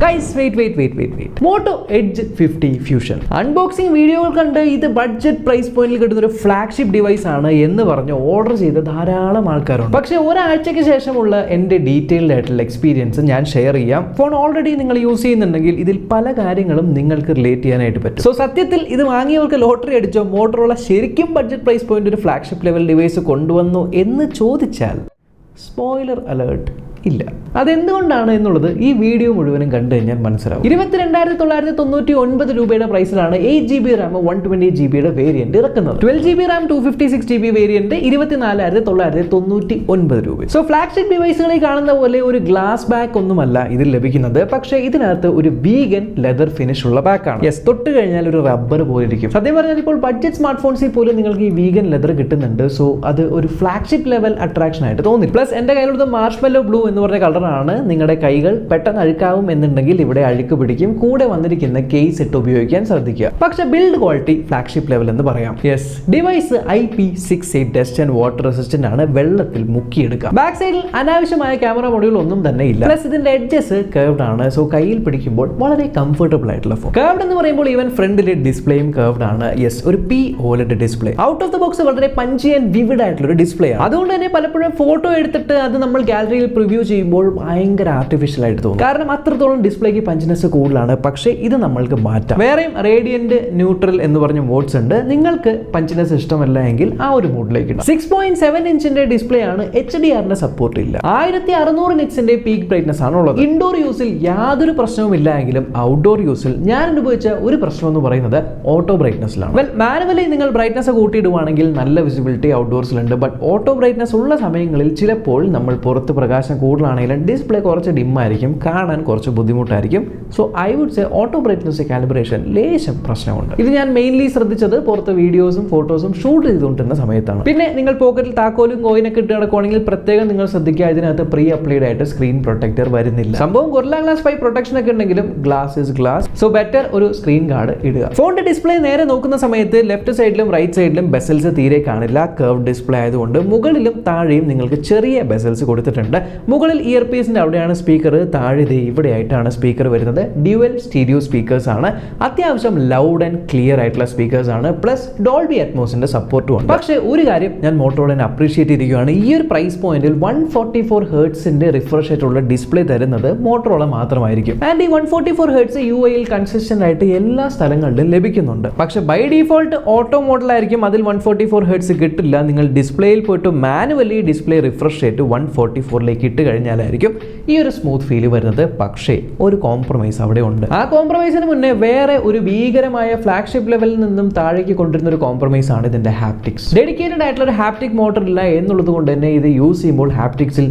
Guys, wait. Moto Edge 50 Fusion. Unboxing വീഡിയോകൾ കണ്ട് ഇത് ബഡ്ജറ്റ് പ്രൈസ് പോയിന്റിൽ കിട്ടുന്ന ഒരു ഫ്ലാഗ്ഷിപ്പ് ഡിവൈസ് ആണ് എന്ന് പറഞ്ഞ് ഓർഡർ ചെയ്ത ധാരാളം ആൾക്കാരുണ്ട്. പക്ഷേ ഒരാഴ്ചയ്ക്ക് ശേഷമുള്ള എൻ്റെ ഡീറ്റെയിൽഡ് ആയിട്ടുള്ള എക്സ്പീരിയൻസ് ഞാൻ ഷെയർ ചെയ്യാം. ഫോൺ ഓൾറെഡി നിങ്ങൾ യൂസ് ചെയ്യുന്നുണ്ടെങ്കിൽ ഇതിൽ പല കാര്യങ്ങളും നിങ്ങൾക്ക് റിലേറ്റ് ചെയ്യാനായിട്ട് പറ്റും. സോ സത്യത്തിൽ ഇത് വാങ്ങിയവർക്ക് ലോട്ടറി അടിച്ചോ മോട്ടറോള ശരിക്കും ബഡ്ജറ്റ് പ്രൈസ് പോയിന്റ് ഒരു ഫ്ലാഗ്ഷിപ്പ് ലെവൽ ഡിവൈസ് കൊണ്ടുവന്നു എന്ന് ചോദിച്ചാൽ സ്പോയിലർ അലേർട്ട് ഇല്ല. അതെന്തുകൊണ്ടാണ് എന്നുള്ളത് ഈ വീഡിയോ മുഴുവനും കണ്ടു കഴിഞ്ഞാൽ മനസ്സിലാവും. 22,999 രൂപയുടെ പ്രൈസിലാണ് 8GB RAM 128GB വേരിയന്റ് ഇറക്കുന്നത്. 12GB RAM 256GB വേരിയന്റ് 24,999 രൂപ. സോ ഫ്ലാഗ്ഷിപ്പ് ഡിവൈസുകളിൽ കാണുന്ന പോലെ ഒരു ഗ്ലാസ് ബാക്ക് ഒന്നുമല്ല ഇതിൽ ലഭിക്കുന്നത്. പക്ഷേ ഇതിനകത്ത് ഒരു വീഗൻ ലെതർ ഫിനിഷ് ഉള്ള ബാക്കാണ്. യെസ്, തൊട്ട് കഴിഞ്ഞാൽ ഒരു റബ്ബർ പോലെ ഇരിക്കും. സത്യം പറഞ്ഞാൽ ഇപ്പോൾ ബഡ്ജറ്റ് സ്മാർട്ട് ഫോൺസിൽ പോലും നിങ്ങൾക്ക് ഈ വീഗൻ ലെതർ കിട്ടുന്നുണ്ട്. സോ അത് ഒരു ഫ്ലാഗ്ഷിപ്പ് ലെവൽ അട്രാക്ഷൻ ആയിട്ട് തോന്നി. പ്ലസ് എൻ്റെ കയ്യിലുള്ള മാർഷ്മെല്ലോ ബ്ലൂ എന്ന് പറഞ്ഞ കളറാണ്. നിങ്ങളുടെ കൈകൾ പെട്ടെന്ന് അഴുക്കാവും എന്നുണ്ടെങ്കിൽ ഇവിടെ അഴുക്ക് പിടിക്കും. കൂടെ വന്നിരിക്കുന്ന കേസ് ഇട്ട് ഉപയോഗിക്കാൻ ശ്രദ്ധിക്കുക. പക്ഷേ ബിൽഡ് ക്വാളിറ്റി ഫ്ലാഗ്ഷിപ്പ് ലെവൽ എന്ന് പറയാം. Yes, device IP68 dust and water resistant ആണ്. വെള്ളത്തിൽ മുക്കിയെടുക്കാം. ബാക്ക് സൈഡിൽ അനാവശ്യമായ ക്യാമറ മൊഡ്യൂൾ ഒന്നും തന്നെ ഇല്ല. പ്ലസ് ഇതിന്റെ എഡ്ജസ് കർവ്ഡ് ആണ്. സോ കയ്യിൽ പിടിക്കുമ്പോൾ വളരെ കംഫർട്ടബിൾ ആയിട്ടുള്ള ഫോൺ. കർവ്ഡ് എന്ന് പറയുമ്പോൾ ഈവൻ ഫ്രണ്ടിലെ ഡിസ്പ്ലേയും കർവ്ഡ് ആണ്. യെസ്, ഒരു OLED display. Out of the box വളരെ പഞ്ചി ആൻഡ് വിവിഡ് ആയിട്ടുള്ള ഒരു ഡിസ്പ്ലേ ആണ്. അതുകൊണ്ട് തന്നെ പലപ്പോഴും ഫോട്ടോ എടുത്തിട്ട് അത് നമ്മൾ ഗാലറിയിൽ പ്രിവ്യൂ ചെയ്യുമ്പോൾ ഭയങ്കര ആർട്ടിഫിഷ്യൽ ആയിട്ട് തോന്നും. കാരണം അത്രത്തോളം ഡിസ്പ്ലേക്ക് പഞ്ചിനെസ് കൂടുതലാണ്. പക്ഷേ ഇത് നമ്മൾക്ക് മാറ്റാം. വേറെയും റേഡിയന്റ്, ന്യൂട്രൽ എന്ന് പറഞ്ഞ മോഡ്സ് ഉണ്ട്. നിങ്ങൾക്ക് പഞ്ചിനെസ് ഇഷ്ടമല്ല എങ്കിൽ ആ ഒരു മോഡിലേക്ക് ഇടാം. 6.7 ഇഞ്ചിന്റെ ഡിസ്പ്ലേ ആണ്. HDR സപ്പോർട്ട് ഇല്ല. 1600 നിറ്റ്സിന്റെ പീക്ക് ബ്രൈറ്റ്നസ് ആണ് ഉള്ളത്. ഇൻഡോർ യൂസിൽ യാതൊരു പ്രശ്നവും ഇല്ല എങ്കിലും ഔട്ട്ഡോർ യൂസിൽ ഞാൻ അനുഭവിച്ച ഒരു പ്രശ്നം എന്ന് പറയുന്നത് ഓട്ടോ ബ്രൈറ്റ്നസ്സിലാണ്. വെൽ, മാനുവലി നിങ്ങൾ ബ്രൈറ്റ്നസ് കൂട്ടിയിടുവാണെങ്കിൽ നല്ല വിസിബിലിറ്റി ഔട്ട്ഡോർസിലുണ്ട്. ബട്ട് ഓട്ടോ ബ്രൈറ്റ്നസ് ഉള്ള സമയങ്ങളിൽ ചിലപ്പോൾ നമ്മൾ പുറത്ത് പ്രകാശം കൂടുതലാണെങ്കിൽ ഡിസ്പ്ലേ കുറച്ച് ഡിം ആയിരിക്കും, കാണാൻ കുറച്ച് ബുദ്ധിമുട്ടായിരിക്കും. So I would say auto brightness calibration ലേശം പ്രശ്നമുണ്ട്. ഇത് ഞാൻ മെയിൻലി ശ്രദ്ധിച്ചത് പുറത്ത് വീഡിയോസും ഫോട്ടോസും ഷൂട്ട് ചെയ്തുകൊണ്ടിരുന്ന സമയത്താണ്. പിന്നെ നിങ്ങൾ പോക്കറ്റിൽ താക്കോലും കോയിനൊക്കെ ഇട്ട് നടക്കുകയാണെങ്കിൽ പ്രത്യേകം നിങ്ങൾ ശ്രദ്ധിക്കുക, ഇതിനകത്ത് പ്രീ അപ്ലൈഡ് ആയിട്ട് സ്ക്രീൻ പ്രൊട്ടക്ടർ വരുന്നില്ല. സംഭവം Gorilla Glass 5 പ്രൊട്ടക്ഷൻ ഒക്കെ ഉണ്ടെങ്കിലും glass is glass. So better ഒരു സ്ക്രീൻ ഗാർഡ് ഇടുക. ഫോണിന്റെ ഡിസ്പ്ലേ നേരെ നോക്കുന്ന സമയത്ത് ലെഫ്റ്റ് സൈഡിലും റൈറ്റ് സൈഡിലും ബെസൽസ് തീരെ കാണില്ല. കർവ് ഡിസ്പ്ലേ ആയതുകൊണ്ട് മുകളിലും താഴെയും നിങ്ങൾക്ക് ചെറിയ ബെസൽസ് കൊടുത്തിട്ടുണ്ട്. മുകളിൽ ഇയർ പീസിന്റെ അവിടെയാണ് സ്പീക്കർ, താഴെ ഇവിടെയായിട്ടാണ് സ്പീക്കർ വരുന്നത്. ഡ്യുവൽ സ്റ്റീരിയോ സ്പീക്കേഴ്സ് ആണ്. അത്യാവശ്യം ലൗഡ് ആൻഡ് ക്ലിയർ ആയിട്ടുള്ള സ്പീക്കേഴ്സ് ആണ്. പ്ലസ് ഡോൾബി അറ്റ്മോസിന്റെ സപ്പോർട്ടും ഉണ്ട്. പക്ഷേ ഒരു കാര്യം ഞാൻ മോട്ടോറോളനെ അപ്രീഷിയേറ്റ് ചെയ്തിരിക്കുകയാണ്. ഈ ഒരു പ്രൈസ് പോയിന്റിൽ 144 ഹെർട്സിന്റെ റിഫ്രഷ് ആയിട്ടുള്ള ഡിസ്പ്ലേ തരുന്നത് മോട്ടോറോള മാത്രമായിരിക്കും. ആൻഡ് ഈ 144 ഹെർട്സ് UIയിൽ കൺസിസ്റ്റന്റ് ആയിട്ട് എല്ലാ സ്ഥലങ്ങളിലും ലഭിക്കുന്നുണ്ട്. പക്ഷേ ബൈ ഡിഫോൾട്ട് ഓട്ടോ മോഡലായിരിക്കും. അതിൽ 144 ഹെർട്സ് കിട്ടില്ല. നിങ്ങൾ ഡിസ്പ്ലേയിൽ പോയിട്ട് മാനുവലി ഡിസ്പ്ലേ റിഫ്രഷ് റേറ്റ് 144ലേക്ക് ഇട്ട് കഴിഞ്ഞാലായിരിക്കും ഈ ഒരു സ്മൂത്ത് ഫീൽ വരുന്നത്. പക്ഷേ ഒരു കോംപ്രമൈസ് അവിടെ ഉണ്ട്. ആ കോംപ്രമൈസിന് മുന്നേ വേറെ ഒരു ഭീകരമായ ഫ്ലാഗ്ഷിപ്പ് ലെവലിൽ നിന്നും താഴേക്ക് കൊണ്ടുവരുന്ന ഒരു കോംപ്രമൈസ് ആണ് ഇതിന്റെ ഹാപ്റ്റിക്സ്. ഡെഡിക്കേറ്റഡ് ആയിട്ടുള്ള ഒരു ഹാപ്റ്റിക് മോട്ടർ ഇല്ല എന്നുള്ളത് കൊണ്ട് തന്നെ ഇത് യൂസ് ചെയ്യുമ്പോൾ ഹാപ്റ്റിക്സിൽ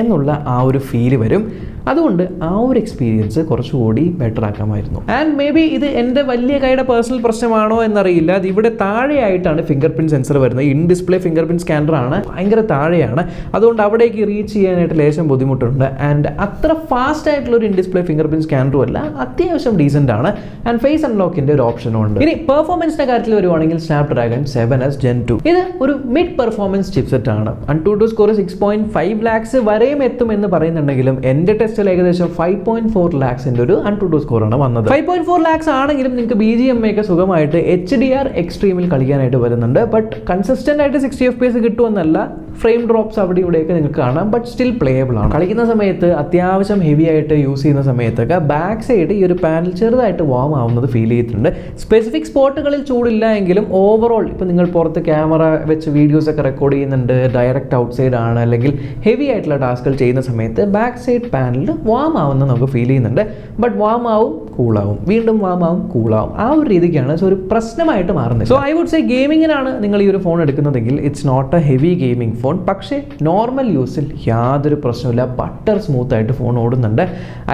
എന്നുള്ള ആ ഒരു ഫീല് വരും. അതുകൊണ്ട് ആ ഒരു എക്സ്പീരിയൻസ് കുറച്ചുകൂടി ബെറ്റർ ആക്കാമായിരുന്നു. ആൻഡ് മേ ബി ഇത് എൻ്റെ വലിയ കൈയുടെ പേഴ്സണൽ പ്രശ്നമാണോ എന്നറിയില്ല. അത് ഇവിടെ താഴെയായിട്ടാണ് ഫിംഗർ പ്രിന്റ് സെൻസർ വരുന്നത്. In display finger print scanner ആണ്, ഭയങ്കര താഴെയാണ്. അതുകൊണ്ട് അവിടേക്ക് റീച്ച് ചെയ്യാനായിട്ട് ലേശം ബുദ്ധിമുട്ടുണ്ട്. ആൻഡ് അത്ര ഫാസ്റ്റ് ആയിട്ടുള്ള ഒരു ഇൻ ഡിസ്പ്ലേ ഫിംഗർ പ്രിന്റ് സ്കാനറും അല്ല, അത്യാവശ്യം ഡീസന്റ് ആണ്. ആൻഡ് ഫേസ് അൺലോക്കിന്റെ ഒരു ഓപ്ഷനും ഉണ്ട്. ഇനി പെർഫോമൻസിന്റെ കാര്യത്തിൽ വരുവാണെങ്കിൽ സ്നാപ്ഡ്രാഗൺ 7S Gen 2 ഇത് ഒരു മിഡ് പെർഫോമൻസ് ചിപ്സെറ്റ് ആണ്. AnTuTu സ്കോർ 6.5 lakhs വരെയും എത്തുമെന്ന് പറയുന്നുണ്ടെങ്കിലും എൻ്റെ ടെസ്റ്റ് ഏകദേശം 5.4 lakhs ഒരു AnTuTu സ്കോർ ആണ് വന്നത്. 5.4 lakhs ആണെങ്കിലും നിങ്ങൾക്ക് BGMI ഒക്കെ സുഖമായിട്ട് HDR എക്സ്ട്രീമിൽ കളിക്കാനായിട്ട് വരുന്നുണ്ട്. ബട്ട് കൺസിസ്റ്റന്റ് ആയിട്ട് 60 FPS കിട്ടുമെന്നല്ല, ഫ്രെയിം ഡ്രോപ്സ് അവിടെ ഇവിടെയൊക്കെ നിങ്ങൾക്ക് കാണാം. ബട്ട് സ്റ്റിൽ പ്ലേയബിൾ ആണ്. കളിക്കുന്ന സമയത്ത് അത്യാവശ്യം ഹെവി ആയിട്ട് യൂസ് ചെയ്യുന്ന സമയത്തൊക്കെ ബാക്ക് സൈഡ് ഈ ഒരു പാനൽ ചെറുതായിട്ട് വാം ആവുന്നത് ഫീൽ ചെയ്തിട്ടുണ്ട്. സ്പെസിഫിക് സ്പോട്ടുകളിൽ ചൂടില്ല എങ്കിലും ഓവറോൾ ഇപ്പോൾ നിങ്ങൾ പുറത്ത് ക്യാമറ വെച്ച് വീഡിയോസ് ഒക്കെ റെക്കോർഡ് ചെയ്യുന്നുണ്ട്, ഡയറക്റ്റ് ഔട്ട് സൈഡ് ആണ്, അല്ലെങ്കിൽ ഹെവി ആയിട്ടുള്ള ടാസ്കുകൾ ചെയ്യുന്ന സമയത്ത് ബാക്ക് സൈഡ് പാനൽ വാം ആവുന്ന നമുക്ക് ഫീൽ ചെയ്യുന്നുണ്ട്. ബട്ട് വാം ആവും, കൂളാവും, വീണ്ടും വാം ആവും, കൂളാവും, ആ ഒരു രീതിക്കാണ്. സോ ഒരു പ്രശ്നമായിട്ട് മാറുന്നത്. സോ ഐ വുഡ് സേ ഗെയിമിങ്ങിനാണ് നിങ്ങൾ ഈ ഒരു ഫോൺ എടുക്കുന്നതെങ്കിൽ it's not a heavy gaming phone. പക്ഷേ നോർമൽ യൂസിൽ യാതൊരു പ്രശ്നമില്ല, ബട്ടർ സ്മൂത്ത് ആയിട്ട് ഫോൺ ഓടുന്നുണ്ട്.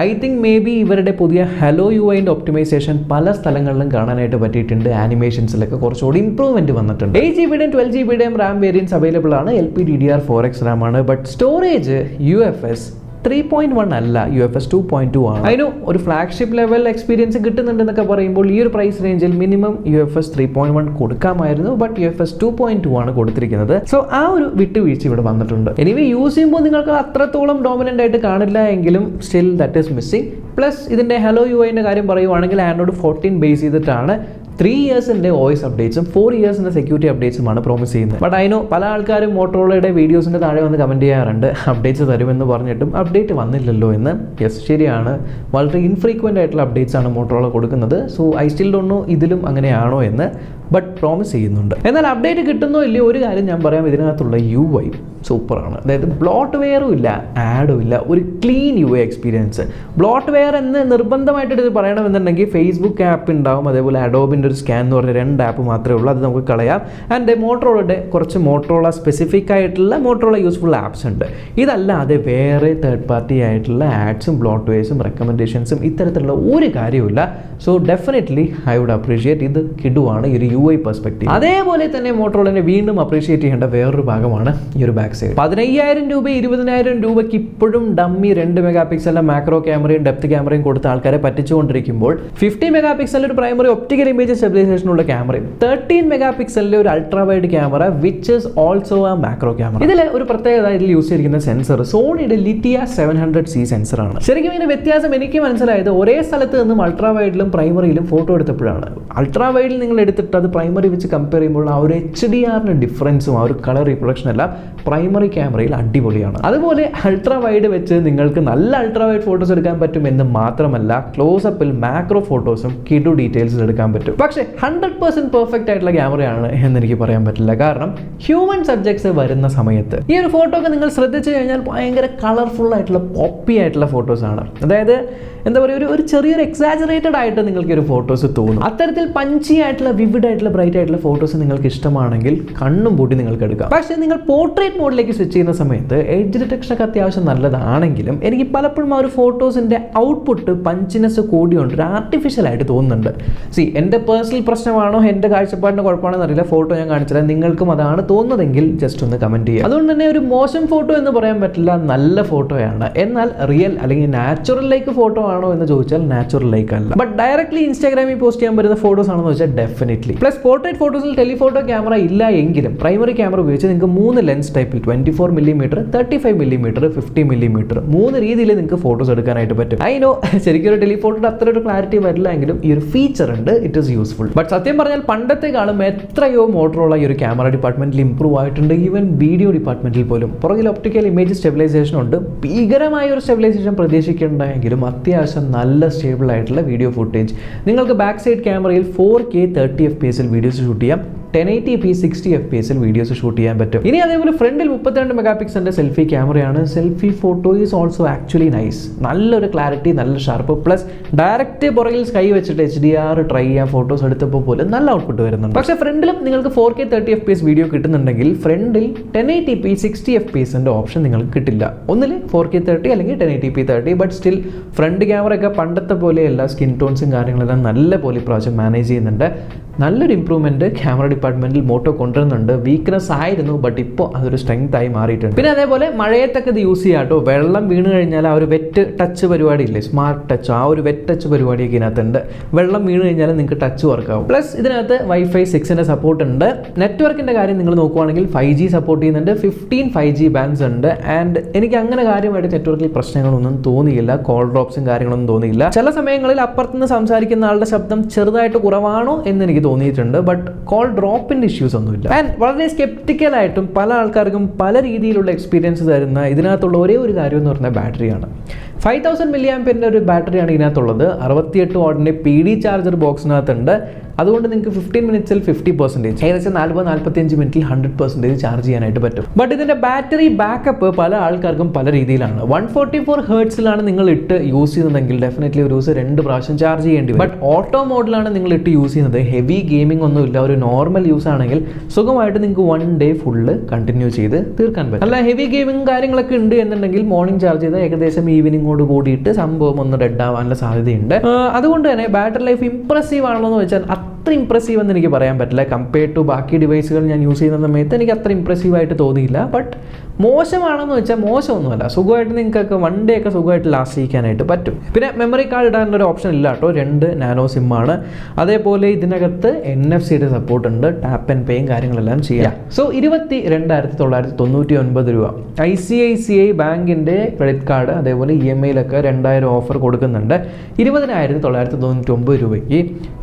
ഐ തിങ്ക് മേ ബി ഇവരുടെ പുതിയ ഹലോ UIന്റെ ഒപ്റ്റിമൈസേഷൻ പല സ്ഥലങ്ങളിലും കാണാനായിട്ട് പറ്റിയിട്ടുണ്ട്. ആനിമേഷൻസിലൊക്കെ കുറച്ചുകൂടി ഇംപ്രൂവ്മെന്റ് വന്നിട്ടുണ്ട്. 8GB 12GB RAM variance available ആണ്. LPDDR4X RAM ആണ്. ബട്ട് സ്റ്റോറേജ് UFS 3.1 അല്ല, UFS 2.2 ആണ്. അതിന് ഒരു ഫ്ലാഗ്ഷിപ്പ് ലെവൽ എക്സ്പീരിയൻസ് കിട്ടുന്നുണ്ടെന്നൊക്കെ പറയുമ്പോൾ ഈ ഒരു പ്രൈസ് റേഞ്ചിൽ മിനിമം UFS 3.1 കൊടുക്കാമായിരുന്നു. ബട്ട് UFS 2.2 ആണ് കൊടുത്തിരിക്കുന്നത്. സോ ആ ഒരു വിട്ടുവീഴ്ച ഇവിടെ വന്നിട്ടുണ്ട്. എനിവേ യൂസ് ചെയ്യുമ്പോൾ നിങ്ങൾക്ക് അത്രത്തോളം ഡോമിനൻ്റ് ആയിട്ട് കാണില്ല എങ്കിലും still that is missing. Plus ഇതിൻ്റെ ഹലോ യുഐൻ്റെ കാര്യം പറയുവാണെങ്കിൽ ആൻഡ്രോയിഡ് 14 ബേസ് ചെയ്തിട്ടാണ് 3 ഇയേഴ്സിൻ്റെ OS അപ്ഡേറ്റ്സും 4 ഇയേഴ്സിൻ്റെ സെക്യൂരിറ്റി അപ്ഡേറ്റ്സുമാണ് പ്രോമിസ് ചെയ്യുന്നത്. ബട്ട് അതിനോ പല ആൾക്കാരും മോട്ടോറോളയുടെ വീഡിയോസിൻ്റെ താഴെ വന്ന് കമൻറ്റ് ചെയ്യാറുണ്ട് അപ്ഡേറ്റ്സ് തരുമെന്ന് പറഞ്ഞിട്ടും അപ്ഡേറ്റ് വന്നില്ലല്ലോ എന്ന്. യെസ്, ശരിയാണ്, വളരെ ഇൻഫ്രീക്വൻ്റ് ആയിട്ടുള്ള അപ്ഡേറ്റ്സ് ആണ് മോട്ടോറോള കൊടുക്കുന്നത്. So I still don't know ഇതിലും അങ്ങനെയാണോ എന്ന്, ബട്ട് പ്രോമിസ് ചെയ്യുന്നുണ്ട്. എന്നാൽ അപ്ഡേറ്റ് കിട്ടുന്നോ ഇല്ലയോ ഒരു കാര്യം ഞാൻ പറയാം, ഇതിനകത്തുള്ള UI സൂപ്പറാണ്. അതായത് ബ്ലോട്ട് വെയറും ഇല്ല, ആഡും ഇല്ല, ഒരു clean UI experience. Bloatware എന്ന് നിർബന്ധമായിട്ട് ഇത് പറയണമെന്നുണ്ടെങ്കിൽ ഫേസ്ബുക്ക് ആപ്പ് ഉണ്ടാവും, അതേപോലെ അഡോബിൻ്റെ ഒരു സ്കാൻ എന്ന് പറഞ്ഞ 2 ആപ്പ് മാത്രമേ ഉള്ളൂ, അത് നമുക്ക് കളയാം. ആൻഡ് മോട്ടോറോളയുടെ കുറച്ച് മോട്ടോറോള സ്പെസിഫിക് ആയിട്ടുള്ള മോട്ടോറോള യൂസ്ഫുൾ ആപ്സ് ഉണ്ട്. ഇതല്ലാതെ വേറെ തേർഡ് പാർട്ടി ആയിട്ടുള്ള ആഡ്സും ബ്ലോട്ട് വെയർസും റെക്കമെൻഡേഷൻസും ഇത്തരത്തിലുള്ള ഒരു കാര്യമില്ല. So definitely I would appreciate, ഇത് കിടുവാണ് ഈ ഒരു UI പെർസ്പെക്റ്റീവ്. അതേപോലെ തന്നെ മോട്ടോറോളനെ വീണ്ടും അപ്രീഷിയേറ്റ് ചെയ്യേണ്ട വേറൊരു ഭാഗമാണ് ഈ ഒരു ബാക്ക് സൈഡ്. 15,000 രൂപ 20,000 രൂപയ്ക്ക് ഇപ്പോഴും ഡമ്മി 2 മെഗാ പിക്സലിലെ മാക്രോ ക്യാമറയും ഡെപ്ത് ക്യാമറയും കൊടുത്ത ആൾക്കാരെ പറ്റിച്ചുകൊണ്ടിരിക്കുമ്പോൾ 50 മെഗാ പിക്സലിൽ ഒരു പ്രൈമറി ഒപ്റ്റിക്കൽ ഇമേജ് സ്റ്റെബിലൈസേഷനുള്ള ക്യാമറയും 13 മെഗാ പിക്സലിലെ ഒരു ultra wide camera which is also ആ മാക്രോ ക്യാമറ. ഇതിൽ ഒരു പ്രത്യേകത, ഇതിൽ യൂസ് ചെയ്തിരിക്കുന്ന സെൻസർ സോണിയുടെ ലിറ്റിയ 700C സെൻസറാണ്. ശരിക്കും ഇതിന്റെ വ്യത്യാസം എനിക്ക് മനസ്സിലായത് ഒരേ സ്ഥലത്ത് നിന്നും അൾട്രാ വൈഡിലും പ്രൈമറിയിലും ഫോട്ടോ എടുത്തപ്പോഴാണ്. അൾട്രാ വൈഡിൽ നിങ്ങൾ എടുത്തിട്ട് അത് പ്രൈമറി വെച്ച് കമ്പയർ ചെയ്യുമ്പോൾ ആ ഒരു HDR ഡിഫറൻസും ആ ഒരു കളർ റീപ്രൊഡക്ഷൻ എല്ലാം പ്രൈമറി ക്യാമറയിൽ അടിപൊളിയാണ്. അതുപോലെ അൾട്രാ വൈഡ് വെച്ച് നിങ്ങൾക്ക് നല്ല അൾട്രാ വൈഡ് ഫോട്ടോസ് എടുക്കാൻ പറ്റും എന്ന് മാത്രമല്ല, ക്ലോസപ്പിൽ മാക്രോ ഫോട്ടോസും കിഡു ഡീറ്റെയിൽസ് എടുക്കാൻ പറ്റും. പക്ഷേ 100% പെർഫെക്റ്റ് ആയിട്ടുള്ള ക്യാമറയാണ് എന്ന് എനിക്ക് പറയാൻ പറ്റില്ല. കാരണം ഹ്യൂമൻ സബ്ജക്ട്സ് വരുന്ന സമയത്ത് ഈ ഒരു ഫോട്ടോ ഒക്കെ നിങ്ങൾ ശ്രദ്ധിച്ചു കഴിഞ്ഞാൽ ഭയങ്കര കളർഫുൾ ആയിട്ടുള്ള പോപ്പി ആയിട്ടുള്ള ഫോട്ടോസാണ്. അതായത് എന്താ പറയുക, ഒരു ചെറിയൊരു എക്സാജറേറ്റഡ് ആയിട്ട് നിങ്ങൾക്ക് ഒരു ഫോട്ടോസ് തോന്നും. അത്തരത്തിൽ പഞ്ചി ആയിട്ടുള്ള വിവിഡ് ആയിട്ടുള്ള ബ്രൈറ്റ് ആയിട്ടുള്ള ഫോട്ടോസ് നിങ്ങൾക്ക് ഇഷ്ടമാണെങ്കിൽ കണ്ണും പൂട്ടി നിങ്ങൾക്ക് എടുക്കാം. പക്ഷേ നിങ്ങൾ പോർട്രേറ്റ് മോഡിലേക്ക് സ്വിച്ച് ചെയ്യുന്ന സമയത്ത് എഡ്ജ് ഡിറ്റക്ഷൻ ഒക്കെ അത്യാവശ്യം നല്ലതാണെങ്കിലും എനിക്ക് പലപ്പോഴും ആ ഒരു ഫോട്ടോസിന്റെ ഔട്ട്പുട്ട് പഞ്ചിനെസ് കൂടിയുണ്ട്, ഒരു ആർട്ടിഫിഷ്യൽ ആയിട്ട് തോന്നുന്നുണ്ട്. എൻ്റെ പേഴ്സണൽ പ്രശ്നമാണോ എൻ്റെ കാഴ്ചപ്പാടിന് കുഴപ്പമാണെന്ന് അറിയില്ല, ഫോട്ടോ ഞാൻ കാണിച്ചത് നിങ്ങൾക്കും അതാണ് തോന്നുന്നതെങ്കിൽ ജസ്റ്റ് ഒന്ന് കമന്റ് ചെയ്യുക. അതുകൊണ്ട് തന്നെ ഒരു മോശം ഫോട്ടോ എന്ന് പറയാൻ പറ്റില്ല, നല്ല ഫോട്ടോയാണ്. എന്നാൽ റിയൽ അല്ലെങ്കിൽ നാച്ചുറൽ ലൈക്ക് ഫോട്ടോ ആണോ എന്ന് ചോദിച്ചാൽ നാച്ചുറൽ ലൈക്ക് അല്ല. ബട്ട് ഡയറക്ട്ലി ഇൻസ്റ്റാഗ്രാമിൽ പോസ്റ്റ് ചെയ്യാൻ പറ്റുന്ന ഫോട്ടോസ് ആണെന്ന് വെച്ചാൽ ഡെഫിനറ്റ്ലി. പ്ലസ് പോർട്രേറ്റ് ഫോട്ടോസിൽ ടെലിഫോട്ടോ ക്യാമറ ഇല്ല എങ്കിലും പ്രൈമറി ക്യാമറ ഉപയോഗിച്ച് നിങ്ങൾക്ക് 3 ലെൻസ് ടൈപ്പിൽ 24mm, 35mm, 50mm 3 രീതിയിൽ നിങ്ങൾക്ക് ഫോട്ടോസ് എടുക്കാനായിട്ട് പറ്റും. അതിനോ ശരിക്കും ഒരു ടെലിഫോട്ടോയുടെ അത്ര ഒരു ക്ലാരിറ്റി വരില്ല എങ്കിലും ഈ ഒരു ഫീച്ചർ ഉണ്ട്, ഇറ്റ് ഈസ് യൂസ്ഫുൾ. ബട്ട് സത്യം പറഞ്ഞാൽ പണ്ടത്തെക്കാളും എത്രയോ മോട്ടോറോള ഈ ഒരു ക്യാമറ ഡിപ്പാർട്ട്മെന്റിൽ ഇംപ്രൂവ് ആയിട്ടുണ്ട്. ഈവൻ വീഡിയോ ഡിപ്പാർട്ട്മെന്റിൽ പോലും പുറകിൽ ഒപ്റ്റിക്കൽ ഇമേജ് സ്റ്റെബിലൈസേഷൻ ഉണ്ട്. ഭീകരമായ ഒരു സ്റ്റെബിലൈസേഷൻ പ്രതീക്ഷിക്കേണ്ടെങ്കിലും അത്യാവശ്യം നല്ല സ്റ്റേബിൾ ആയിട്ടുള്ള വീഡിയോ ഫുട്ടേജ് നിങ്ങൾക്ക് ബാക്ക് സൈഡ് ക്യാമറയിൽ 4K 30fps വീഡിയോസ് ഷൂട്ട് ചെയ്യാം, 1080p 60fps വീഡിയോസ് ഷൂട്ട് ചെയ്യാൻ പറ്റും. ഇനി അതേപോലെ ഫ്രണ്ടിൽ 32 മെഗാ പിക്സലിന്റെ സെൽഫി ക്യാമറയാണ്. Selfie photo is also actually nice, നല്ലൊരു ക്ലാരിറ്റി, നല്ല ഷാർപ്പ്. പ്ലസ് ഡയറക്റ്റ് പുറകിൽ സ്കൈ വെച്ചിട്ട് HDR ട്രൈ ചെയ്യാൻ ഫോട്ടോസ് എടുത്തപ്പോൾ പോലും നല്ല ഔട്ട്പുട്ട് വരുന്നുണ്ട്. പക്ഷേ ഫ്രണ്ടിലും നിങ്ങൾക്ക് 4K 30fps വീഡിയോ കിട്ടുന്നുണ്ടെങ്കിൽ ഫ്രണ്ടിൽ 1080p 60fps ഓപ്ഷൻ നിങ്ങൾക്ക് കിട്ടില്ല. ഒന്നിൽ 4K 30 അല്ലെങ്കിൽ 1080p 30. But still front camera ഒക്കെ പണ്ടത്തെ പോലെയല്ല, സ്കിൻ ടോൺസും കാര്യങ്ങളെല്ലാം നല്ല പോലെ ഇപ്രാവശ്യം മാനേജ് ചെയ്യുന്നുണ്ട്. നല്ലൊരു ഇംപ്രൂവ്മെന്റ് ക്യാമറ ഡിപ്പാർട്ട്മെന്റിൽ മോട്ടോ കൊണ്ടുവരുന്നുണ്ട്. വീക്ക്നെസ് ആയിരുന്നു, ബട്ട് ഇപ്പോൾ അതൊരു സ്ട്രെങ്ത് ആയി മാറിയിട്ടുണ്ട്. പിന്നെ അതേപോലെ മഴയത്തൊക്കെ ഇത് യൂസ് ചെയ്യാട്ടോ. വെള്ളം വീണ് കഴിഞ്ഞാൽ ആ ഒരു വെറ്റ് ടച്ച് പരിപാടി ഇല്ലേ, സ്മാർട്ട് ടച്ച്, ആ ഒരു വെറ്റ് ടച്ച് പരിപാടിയൊക്കെ ഇതിനകത്തുണ്ട്. വെള്ളം വീണ് കഴിഞ്ഞാൽ നിങ്ങൾക്ക് ടച്ച് വർക്കാവും. പ്ലസ് ഇതിനകത്ത് Wi-Fi 6 സപ്പോർട്ട് ഉണ്ട്. നെറ്റ്വർക്കിന്റെ കാര്യം നിങ്ങൾ നോക്കുവാണെങ്കിൽ 5G സപ്പോർട്ട് ചെയ്യുന്നുണ്ട്, 15 5G ബാൻഡ്സ് ഉണ്ട്. ആൻഡ് എനിക്ക് അങ്ങനെ കാര്യമായിട്ട് നെറ്റ്വർക്കിൽ പ്രശ്നങ്ങളൊന്നും തോന്നിയില്ല, കോൾ ഡ്രോപ്സും കാര്യങ്ങളൊന്നും തോന്നിയില്ല. ചില സമയങ്ങളിൽ അപ്പുറത്തുനിന്ന് സംസാരിക്കുന്ന ആളുടെ ശബ്ദം ചെറുതായിട്ട് കുറവാണോ എന്ന് എനിക്ക് തോന്നിയിട്ടുണ്ട്. ബട്ട് കോൾ ഡ്രോപ്പിന്റെ ഇഷ്യൂസ് ഒന്നുമില്ല. ആൻഡ് വളരെ സ്കെപ്റ്റിക്കലായിട്ടും പല ആൾക്കാർക്കും പല രീതിയിലുള്ള എക്സ്പീരിയൻസ് തരുന്ന ഇതിനകത്തുള്ള ഒരേ ഒരു കാര്യം എന്ന് പറഞ്ഞാൽ ബാറ്ററിയാണ്. 5000 mAh ഒരു ബാറ്ററിയാണ് ഇതിനകത്തുള്ളത്. 68 വാട്ടിന്റെ PD ചാർജർ ബോക്സിനകത്തുണ്ട്. അതുകൊണ്ട് നിങ്ങൾക്ക് 15 മിനിറ്റ്സിൽ 50%, ഏകദേശം 40-45 മിനിറ്റിൽ 100% ചാർജ് ചെയ്യാനായിട്ട് പറ്റും. ബട്ട് ഇതിന്റെ ബാറ്ററി ബാക്കപ്പ് പല ആൾക്കാർക്കും പല രീതിയിലാണ്. 144 ഹെർട്സിലാണ് നിങ്ങൾ ഇട്ട് യൂസ് ചെയ്യുന്നതെങ്കിൽ ഡെഫിനറ്റ്ലി ഒരു ദിവസം 2 പ്രാവശ്യം ചാർജ് ചെയ്യേണ്ടി വരും. ബട്ട് ഓട്ടോ മോഡിലാണ് നിങ്ങൾ ഇട്ട് യൂസ് ചെയ്യുന്നത്, ഹെവി ഗെയിമിംഗ് ഒന്നുമില്ല, ഒരു നോർമൽ യൂസ് ആണെങ്കിൽ സുഖമായിട്ട് നിങ്ങൾക്ക് 1 ഡേ ഫുള്ള് കണ്ടിന്യൂ ചെയ്ത് തീർക്കാൻ പറ്റും. അല്ല ഹെവി ഗെയിമിംഗ് കാര്യങ്ങളൊക്കെ ഉണ്ട് എന്നുണ്ടെങ്കിൽ മോർണിംഗ് ചാർജ് ചെയ്താൽ ഏകദേശം ഈവനിങ്ങോട് കൂടിയിട്ട് സംഭവം ഒന്ന് ഡെഡ് ആവാനുള്ള സാധ്യതയുണ്ട്. അതുകൊണ്ട് തന്നെ ബാറ്ററി ലൈഫ് ഇംപ്രസീവ് ആണെന്ന് വെച്ചാൽ അത്ര ഇംപ്രസീവ് എന്ന് എനിക്ക് പറയാൻ പറ്റില്ല. കമ്പയർഡ് ടു ബാക്കി ഡിവൈസുകൾ ഞാൻ യൂസ് ചെയ്യുന്ന സമയത്ത് എനിക്ക് അത്ര ഇംപ്രസീവായിട്ട് തോന്നിയില്ല. ബട്ട് മോശമാണെന്ന് വെച്ചാൽ മോശമൊന്നുമല്ല. സുഖമായിട്ട് നിങ്ങൾക്കൊക്കെ 1 day ഒക്കെ സുഖമായിട്ട് ലാസ്റ്റ് ചെയ്യാനായിട്ട് പറ്റും. പിന്നെ മെമ്മറി കാർഡ് ഇടാനൊരു ഓപ്ഷൻ ഇല്ല കേട്ടോ. 2 നാനോ സിമ്മാണ്. അതേപോലെ ഇതിനകത്ത് NFC-യുടെ സപ്പോർട്ട് ഉണ്ട്. ടാപ്പ് ആൻഡ് പേയും കാര്യങ്ങളെല്ലാം ചെയ്യാം. സോ 22,999 രൂപ. ICICI ബാങ്കിൻ്റെ ക്രെഡിറ്റ് കാർഡ് അതേപോലെ EMI-ലൊക്കെ 2000 ഓഫർ കൊടുക്കുന്നുണ്ട്. 20,999 രൂപയ്ക്ക്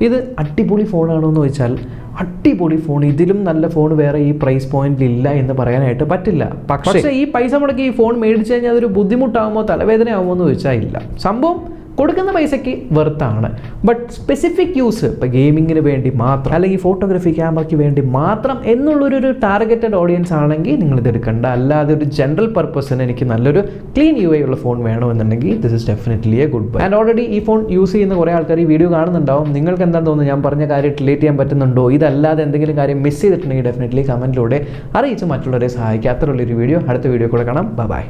ഇത് അടിപൊളി ഫോണാണോ എന്ന് ചോദിച്ചാൽ അടിപൊളി ഫോൺ. ഇതിലും നല്ല ഫോൺ വേറെ ഈ പ്രൈസ് പോയിന്റിൽ ഇല്ല എന്ന് പറയാനായിട്ട് പറ്റില്ല. പക്ഷേ ഈ പൈസ മുടക്കി ഈ ഫോൺ മേടിച്ചു കഴിഞ്ഞാൽ അതൊരു ബുദ്ധിമുട്ടാകുമോ തലവേദന ആകുമോ എന്ന് ചോദിച്ചാൽ ഇല്ല. സംഭവം കൊടുക്കുന്ന പൈസയ്ക്ക് വെർത്താണ്. ബട്ട് സ്പെസിഫിക് യൂസ് ഇപ്പോൾ ഗെയിമിങ്ങിന് വേണ്ടി മാത്രം അല്ലെങ്കിൽ ഫോട്ടോഗ്രാഫി ക്യാമറയ്ക്ക് വേണ്ടി മാത്രം എന്നുള്ളൊരു ടാർഗറ്റഡ് ഓഡിയൻസ് ആണെങ്കിൽ നിങ്ങളിത് എടുക്കണ്ട. അല്ലാതെ ഒരു ജനറൽ പർപ്പസിന് എനിക്ക് നല്ലൊരു ക്ലീൻ UI ഉള്ള ഫോൺ വേണമെന്നുണ്ടെങ്കിൽ this is definitely A good bye. And already ഈ ഫോൺ യൂസ് ചെയ്യുന്ന കുറേ ആൾക്കാർ ഈ വീഡിയോ കാണുന്നുണ്ടാവും. നിങ്ങൾക്ക് എന്താ തോന്നുന്നു? ഞാൻ പറഞ്ഞ കാര്യം റിലേറ്റ് ചെയ്യാൻ പറ്റുന്നുണ്ടോ? ഇതല്ലാതെ എന്തെങ്കിലും കാര്യം മിസ് ചെയ്തിട്ടുണ്ടെങ്കിൽ ഡെഫിനറ്റ്ലി കമൻറ്റിലൂടെ അറിയിച്ച് മറ്റുള്ളവരെ സഹായിക്കുക. അത്രയുള്ളൊരു വീഡിയോ അടുത്ത വീഡിയോ കൂടെ കാണാം. ബൈ.